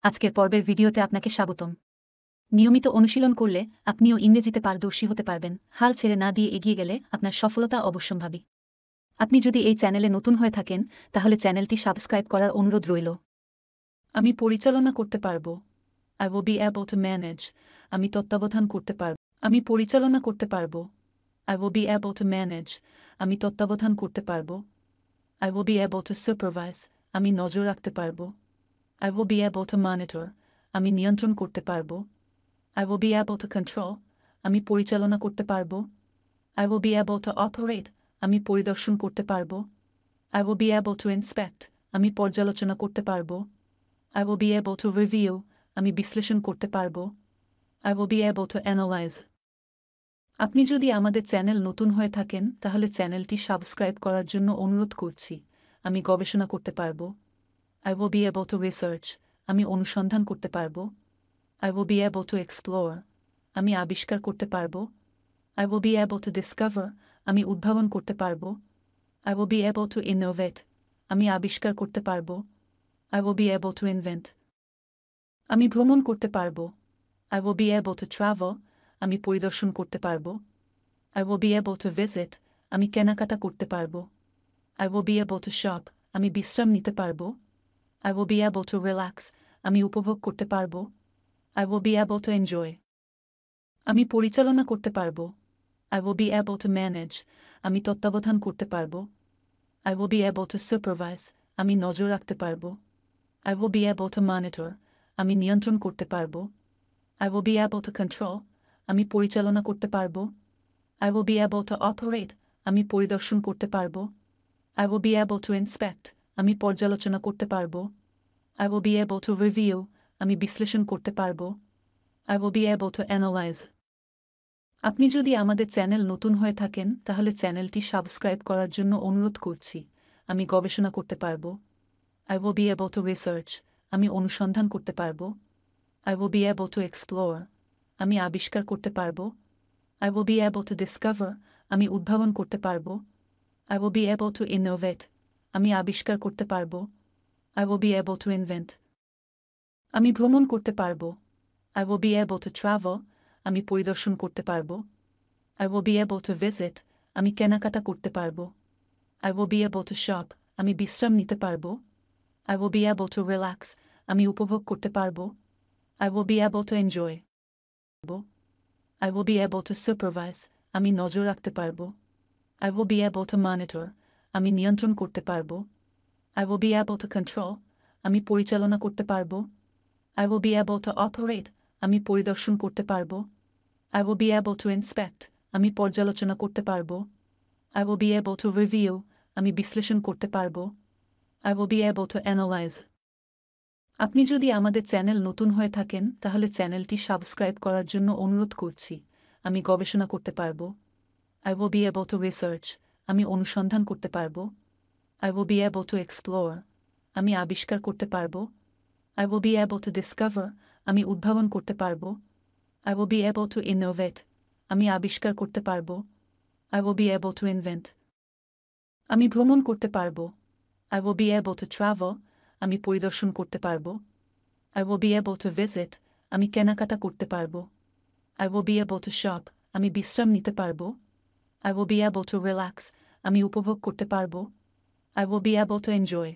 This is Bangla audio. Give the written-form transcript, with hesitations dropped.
আজকের পর্বের ভিডিওতে আপনাকে স্বাগতম। নিয়মিত অনুশীলন করলে আপনিও ইংরেজিতে পারদর্শী হতে পারবেন। হাল ছেড়ে না দিয়ে এগিয়ে গেলে আপনার সফলতা অবশ্যম্ভাবী। আপনি যদি এই চ্যানেলে নতুন হয়ে থাকেন তাহলে চ্যানেলটি সাবস্ক্রাইব করার অনুরোধ রইল। আমি পরিচালনা করতে পারব। I will be able to manage. আমি তত্ত্বাবধান করতে পারব। আমি পরিচালনা করতে পারব। I will be able to manage. আমি তত্ত্বাবধান করতে পারব। I will be able to supervise. আমি নজর রাখতে পারব। I will be able to monitor. আমি নিয়ন্ত্রণ করতে পারব। I will be able to control. আমি পরিচালনা করতে পারব। I will be able to operate. আমি পরিদর্শন করতে পারব। I will be able to inspect. আমি পর্যালোচনা করতে পারব। I will be able to review. আমি বিশ্লেষণ করতে পারব। I will be able to analyze. আপনি যদি আমাদের চ্যানেল নতুন হয়ে থাকেন তাহলে চ্যানেলটি সাবস্ক্রাইব করার জন্য অনুরোধ করছি। আমি গবেষণা করতে পারব। I will be able to research. আমি অনুসন্ধান করতে পারব। I will be able to explore. আমি আবিষ্কার করতে পারব। I will be able to discover. আমি উদ্ভাবন করতে পারব। I will be able to innovate. আমি আবিষ্কার করতে পারব। I will be able to invent. আমি ভ্রমণ করতে পারব। I will be able to travel. আমি পরিদর্শন করতে পারব। I will be able to visit. আমি কেনাকাটা করতে পারব। I will be able to shop. আমি বিশ্রাম নিতে পারব। I will be able to relax. আমি উপভোগ করতে পারব। I will be able to enjoy. আমি পরিচালনা করতে পারব। I will be able to manage. আমি তত্ত্বাবধান করতে পারব। I will be able to supervise. আমি নজর রাখতে পারব। I will be able to monitor. আমি নিয়ন্ত্রণ করতে পারব। I will be able to control. আমি পরিচালনা করতে পারব। I will be able to operate. আমি পরিদর্শন করতে পারব। I will be able to inspect. আমি পর্যালোচনা করতে পারব। I will be able to review. আমি বিশ্লেষণ করতে পারব। I will be able to analyze. আপনি যদি আমাদের চ্যানেল নতুন হয়ে থাকেন তাহলে চ্যানেলটি সাবস্ক্রাইব করার জন্য অনুরোধ করছি। আমি গবেষণা করতে পারব। I will be able to research. আমি অনুসন্ধান করতে পারব। I will be able to explore. আমি আবিষ্কার করতে পারব। I will be able to discover. আমি উদ্ভাবন করতে পারব। I will be able to innovate. আমি আবিষ্কার করতে পারব। I will be able to invent. আমি ভ্রমণ করতে পারব। I will be able to travel. আমি পরিদর্শন করতে পারব। I will be able to visit. আমি কেনাকাটা করতে পারব। I will be able to shop. আমি বিশ্রাম নিতে পারব। I will be able to relax. আমি উপভোগ করতে পারব। I will be able to enjoy. I will be able to supervise. আমি নজর রাখতে পারব। I will be able to monitor. আমি নিয়ন্ত্রণ করতে পারব। I will be able to control. আমি পরিচালনা করতে পারব। I will be able to operate. আমি পরিদর্শন করতে পারব। I will be able to inspect. আমি পর্যালোচনা করতে পারব। I will be able to review. আমি বিশ্লেষণ করতে পারব। I will be able to analyze. আপনি যদি আমাদের চ্যানেল নতুন হয়ে থাকেন তাহলে চ্যানেলটি সাবস্ক্রাইব করার জন্য অনুরোধ করছি। আমি গবেষণা করতে পারব। I will be able to research. আমি অনুসন্ধান করতে পারব। I will be able to explore. আমি আবিষ্কার করতে পারব। I will be able to discover. আমি উদ্ভাবন করতে পারব। I will be able to innovate. আমি আবিষ্কার করতে পারব। I will be able to invent. আমি ভ্রমণ করতে পারব। I will be able to travel. আমি পরিদর্শন করতে পারব। I will be able to visit. আমি কেনাকাটা করতে পারব। I will be able to shop. আমি বিশ্রাম নিতে পারব। I will be able to relax. আমি উপভোগ করতে পারব। I will be able to enjoy.